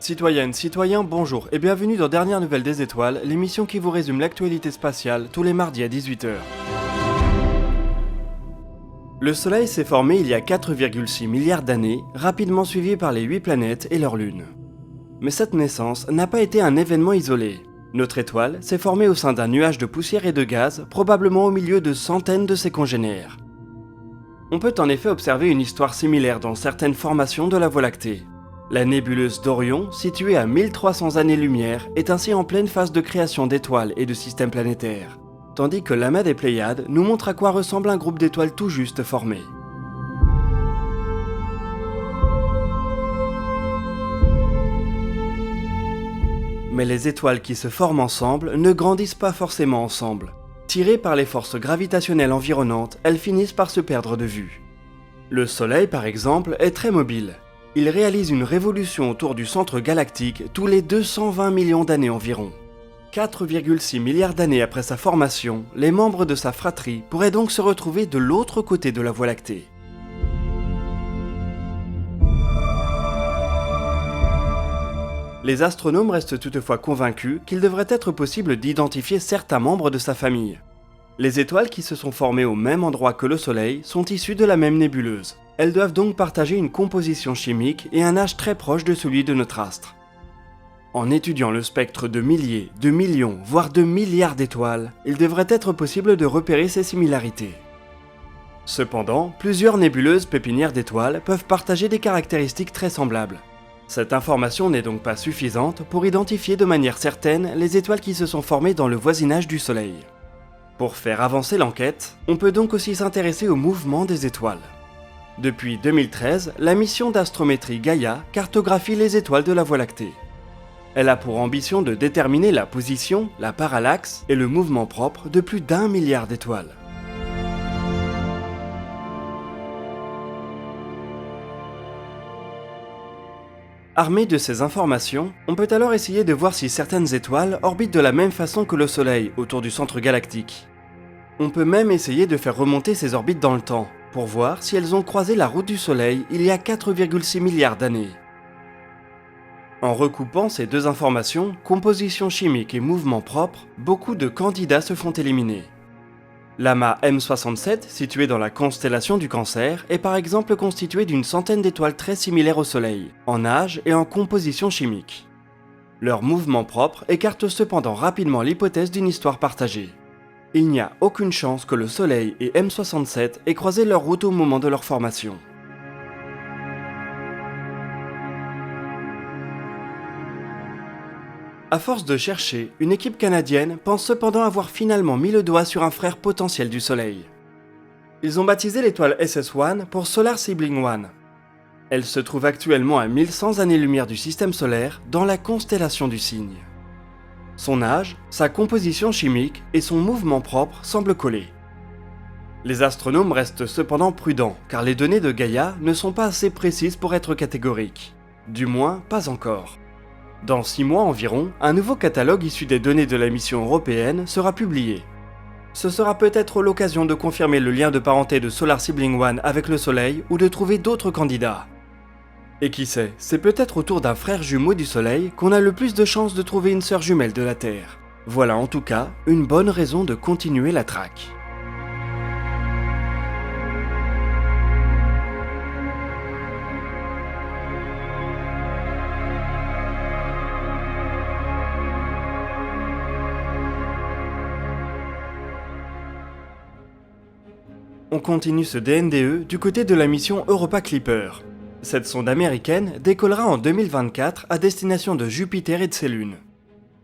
Citoyennes, citoyens, bonjour et bienvenue dans Dernières Nouvelles des Étoiles, l'émission qui vous résume l'actualité spatiale tous les mardis à 18h. Le Soleil s'est formé il y a 4,6 milliards d'années, rapidement suivi par les 8 planètes et leurs lunes. Mais cette naissance n'a pas été un événement isolé. Notre étoile s'est formée au sein d'un nuage de poussière et de gaz, probablement au milieu de centaines de ses congénères. On peut en effet observer une histoire similaire dans certaines formations de la Voie lactée. La nébuleuse d'Orion, située à 1300 années-lumière, est ainsi en pleine phase de création d'étoiles et de systèmes planétaires, tandis que l'amas des Pléiades nous montre à quoi ressemble un groupe d'étoiles tout juste formé. Mais les étoiles qui se forment ensemble ne grandissent pas forcément ensemble. Tirées par les forces gravitationnelles environnantes, elles finissent par se perdre de vue. Le Soleil, par exemple, est très mobile. Il réalise une révolution autour du centre galactique tous les 220 millions d'années environ. 4,6 milliards d'années après sa formation, les membres de sa fratrie pourraient donc se retrouver de l'autre côté de la Voie lactée. Les astronomes restent toutefois convaincus qu'il devrait être possible d'identifier certains membres de sa famille. Les étoiles qui se sont formées au même endroit que le Soleil sont issues de la même nébuleuse. Elles doivent donc partager une composition chimique et un âge très proche de celui de notre astre. En étudiant le spectre de milliers, de millions, voire de milliards d'étoiles, il devrait être possible de repérer ces similarités. Cependant, plusieurs nébuleuses pépinières d'étoiles peuvent partager des caractéristiques très semblables. Cette information n'est donc pas suffisante pour identifier de manière certaine les étoiles qui se sont formées dans le voisinage du Soleil. Pour faire avancer l'enquête, on peut donc aussi s'intéresser au mouvement des étoiles. Depuis 2013, la mission d'astrométrie Gaia cartographie les étoiles de la Voie lactée. Elle a pour ambition de déterminer la position, la parallaxe et le mouvement propre de plus d'1 milliard d'étoiles. Armé de ces informations, on peut alors essayer de voir si certaines étoiles orbitent de la même façon que le Soleil autour du centre galactique. On peut même essayer de faire remonter ces orbites dans le temps, pour voir si elles ont croisé la route du Soleil il y a 4,6 milliards d'années. En recoupant ces deux informations, composition chimique et mouvement propre, beaucoup de candidats se font éliminer. L'amas M67, situé dans la constellation du Cancer, est par exemple constitué d'une centaine d'étoiles très similaires au Soleil, en âge et en composition chimique. Leur mouvement propre écarte cependant rapidement l'hypothèse d'une histoire partagée. Il n'y a aucune chance que le Soleil et M67 aient croisé leur route au moment de leur formation. À force de chercher, une équipe canadienne pense cependant avoir finalement mis le doigt sur un frère potentiel du Soleil. Ils ont baptisé l'étoile SS1 pour Solar Sibling 1. Elle se trouve actuellement à 1100 années-lumière du système solaire dans la constellation du Cygne. Son âge, sa composition chimique et son mouvement propre semblent coller. Les astronomes restent cependant prudents car les données de Gaia ne sont pas assez précises pour être catégoriques. Du moins, pas encore. Dans 6 mois environ, un nouveau catalogue issu des données de la mission européenne sera publié. Ce sera peut-être l'occasion de confirmer le lien de parenté de Solar Sibling 1 avec le Soleil ou de trouver d'autres candidats. Et qui sait, c'est peut-être autour d'un frère jumeau du Soleil qu'on a le plus de chances de trouver une sœur jumelle de la Terre. Voilà en tout cas une bonne raison de continuer la traque. On continue ce DNDE du côté de la mission Europa Clipper. Cette sonde américaine décollera en 2024 à destination de Jupiter et de ses lunes.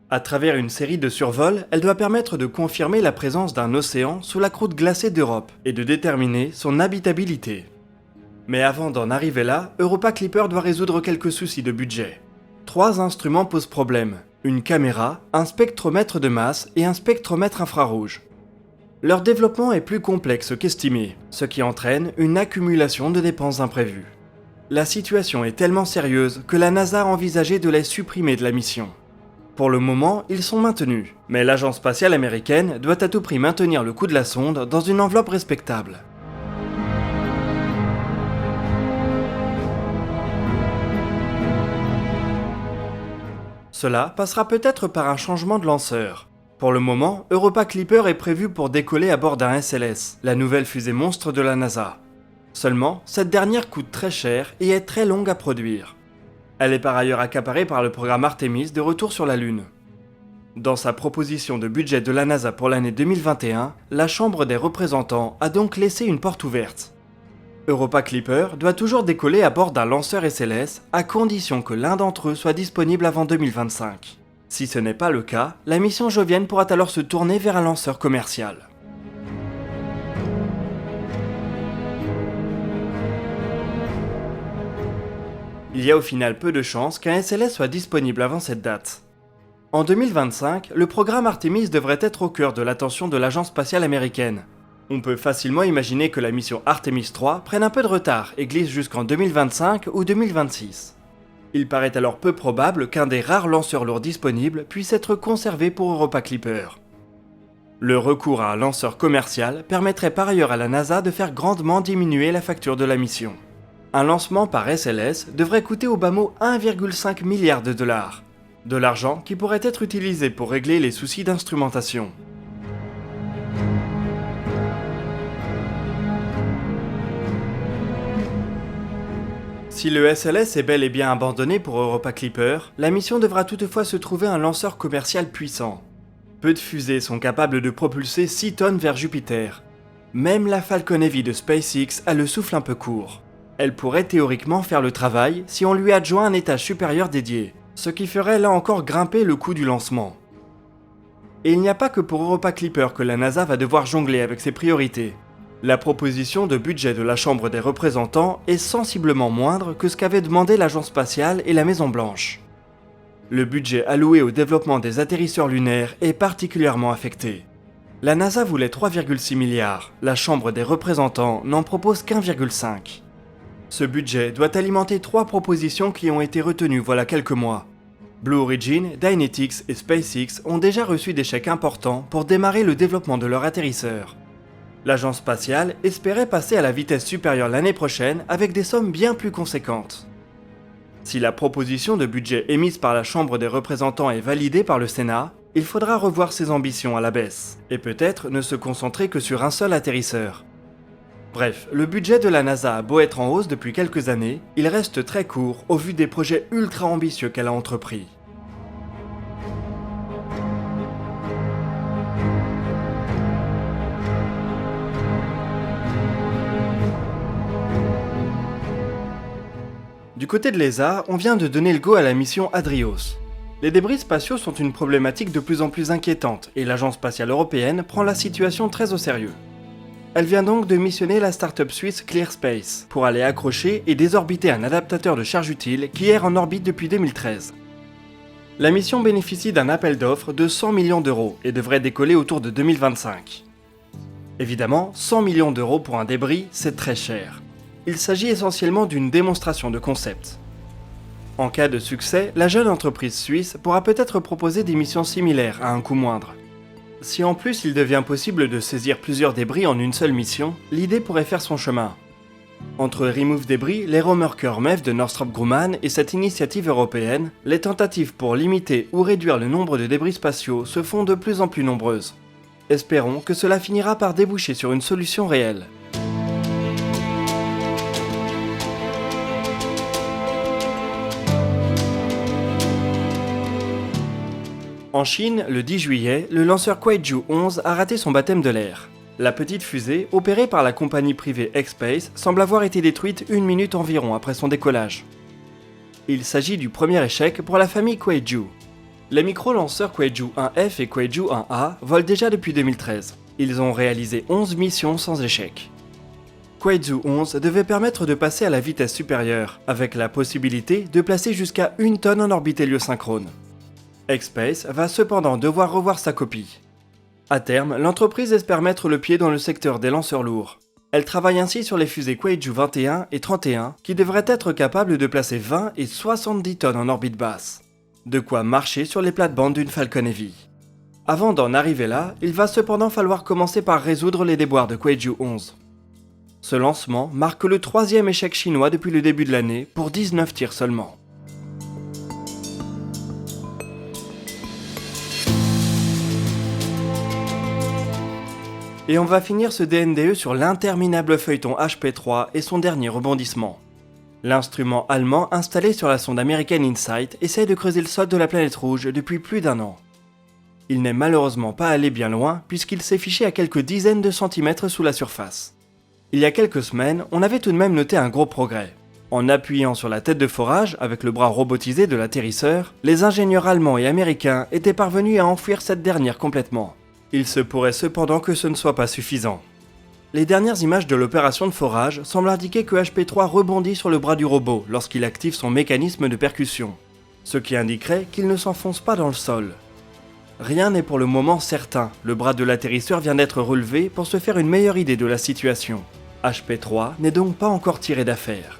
À travers une série de survols, elle doit permettre de confirmer la présence d'un océan sous la croûte glacée d'Europe et de déterminer son habitabilité. Mais avant d'en arriver là, Europa Clipper doit résoudre quelques soucis de budget. 3 instruments posent problème, une caméra, un spectromètre de masse et un spectromètre infrarouge. Leur développement est plus complexe qu'estimé, ce qui entraîne une accumulation de dépenses imprévues. La situation est tellement sérieuse que la NASA a envisagé de les supprimer de la mission. Pour le moment, ils sont maintenus, mais l'agence spatiale américaine doit à tout prix maintenir le coût de la sonde dans une enveloppe respectable. Cela passera peut-être par un changement de lanceur. Pour le moment, Europa Clipper est prévu pour décoller à bord d'un SLS, la nouvelle fusée monstre de la NASA. Seulement, cette dernière coûte très cher et est très longue à produire. Elle est par ailleurs accaparée par le programme Artemis de retour sur la Lune. Dans sa proposition de budget de la NASA pour l'année 2021, la Chambre des représentants a donc laissé une porte ouverte. Europa Clipper doit toujours décoller à bord d'un lanceur SLS à condition que l'un d'entre eux soit disponible avant 2025. Si ce n'est pas le cas, la mission Jovienne pourra alors se tourner vers un lanceur commercial. Il y a au final peu de chances qu'un SLS soit disponible avant cette date. En 2025, le programme Artemis devrait être au cœur de l'attention de l'agence spatiale américaine. On peut facilement imaginer que la mission Artemis 3 prenne un peu de retard et glisse jusqu'en 2025 ou 2026. Il paraît alors peu probable qu'un des rares lanceurs lourds disponibles puisse être conservé pour Europa Clipper. Le recours à un lanceur commercial permettrait par ailleurs à la NASA de faire grandement diminuer la facture de la mission. Un lancement par SLS devrait coûter au bas mot 1,5 milliard de dollars. De l'argent qui pourrait être utilisé pour régler les soucis d'instrumentation. Si le SLS est bel et bien abandonné pour Europa Clipper, la mission devra toutefois se trouver un lanceur commercial puissant. Peu de fusées sont capables de propulser 6 tonnes vers Jupiter. Même la Falcon Heavy de SpaceX a le souffle un peu court. Elle pourrait théoriquement faire le travail si on lui adjoint un étage supérieur dédié, ce qui ferait là encore grimper le coût du lancement. Et il n'y a pas que pour Europa Clipper que la NASA va devoir jongler avec ses priorités. La proposition de budget de la Chambre des représentants est sensiblement moindre que ce qu'avaient demandé l'Agence spatiale et la Maison Blanche. Le budget alloué au développement des atterrisseurs lunaires est particulièrement affecté. La NASA voulait 3,6 milliards, la Chambre des représentants n'en propose qu'1,5. Ce budget doit alimenter 3 propositions qui ont été retenues voilà quelques mois. Blue Origin, Dynetics et SpaceX ont déjà reçu des chèques importants pour démarrer le développement de leur atterrisseur. L'agence spatiale espérait passer à la vitesse supérieure l'année prochaine avec des sommes bien plus conséquentes. Si la proposition de budget émise par la Chambre des représentants est validée par le Sénat, il faudra revoir ses ambitions à la baisse, et peut-être ne se concentrer que sur un seul atterrisseur. Bref, le budget de la NASA a beau être en hausse depuis quelques années, il reste très court au vu des projets ultra ambitieux qu'elle a entrepris. Du côté de l'ESA, on vient de donner le go à la mission Hadrios. Les débris spatiaux sont une problématique de plus en plus inquiétante et l'Agence spatiale européenne prend la situation très au sérieux. Elle vient donc de missionner la start-up suisse ClearSpace pour aller accrocher et désorbiter un adaptateur de charge utile qui erre en orbite depuis 2013. La mission bénéficie d'un appel d'offres de 100 millions d'euros et devrait décoller autour de 2025. Évidemment, 100 millions d'euros pour un débris, c'est très cher. Il s'agit essentiellement d'une démonstration de concept. En cas de succès, la jeune entreprise suisse pourra peut-être proposer des missions similaires à un coût moindre. Si en plus il devient possible de saisir plusieurs débris en une seule mission, l'idée pourrait faire son chemin. Entre Remove Debris, l'Aeromarker MEV de Northrop Grumman et cette initiative européenne, les tentatives pour limiter ou réduire le nombre de débris spatiaux se font de plus en plus nombreuses. Espérons que cela finira par déboucher sur une solution réelle. En Chine, le 10 juillet, le lanceur Kuaizhou 11 a raté son baptême de l'air. La petite fusée, opérée par la compagnie privée X-Space, semble avoir été détruite 1 minute environ après son décollage. Il s'agit du premier échec pour la famille Kuaizhou. Les micro-lanceurs Kuaizhou 1F et Kuaizhou 1A volent déjà depuis 2013. Ils ont réalisé 11 missions sans échec. Kuaizhou 11 devait permettre de passer à la vitesse supérieure, avec la possibilité de placer jusqu'à 1 tonne en orbite héliosynchrone. X-Space va cependant devoir revoir sa copie. À terme, l'entreprise espère mettre le pied dans le secteur des lanceurs lourds. Elle travaille ainsi sur les fusées Kuaizhou 21 et 31 qui devraient être capables de placer 20 et 70 tonnes en orbite basse. De quoi marcher sur les plates-bandes d'une Falcon Heavy. Avant d'en arriver là, il va cependant falloir commencer par résoudre les déboires de Kuaizhou 11. Ce lancement marque le 3e échec chinois depuis le début de l'année pour 19 tirs seulement. Et on va finir ce DNDE sur l'interminable feuilleton HP3 et son dernier rebondissement. L'instrument allemand installé sur la sonde American Insight essaye de creuser le sol de la planète rouge depuis plus d'1 an. Il n'est malheureusement pas allé bien loin puisqu'il s'est fiché à quelques dizaines de centimètres sous la surface. Il y a quelques semaines, on avait tout de même noté un gros progrès. En appuyant sur la tête de forage avec le bras robotisé de l'atterrisseur, les ingénieurs allemands et américains étaient parvenus à enfouir cette dernière complètement. Il se pourrait cependant que ce ne soit pas suffisant. Les dernières images de l'opération de forage semblent indiquer que HP3 rebondit sur le bras du robot lorsqu'il active son mécanisme de percussion, ce qui indiquerait qu'il ne s'enfonce pas dans le sol. Rien n'est pour le moment certain, le bras de l'atterrisseur vient d'être relevé pour se faire une meilleure idée de la situation. HP3 n'est donc pas encore tiré d'affaire.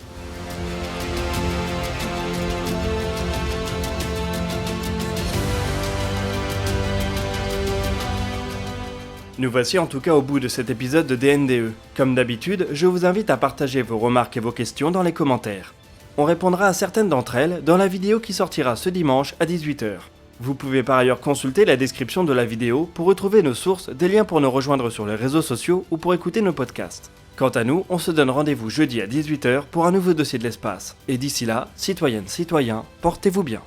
Nous voici en tout cas au bout de cet épisode de DNDE. Comme d'habitude, je vous invite à partager vos remarques et vos questions dans les commentaires. On répondra à certaines d'entre elles dans la vidéo qui sortira ce dimanche à 18h. Vous pouvez par ailleurs consulter la description de la vidéo pour retrouver nos sources, des liens pour nous rejoindre sur les réseaux sociaux ou pour écouter nos podcasts. Quant à nous, on se donne rendez-vous jeudi à 18h pour un nouveau dossier de l'espace. Et d'ici là, citoyennes, citoyens, portez-vous bien.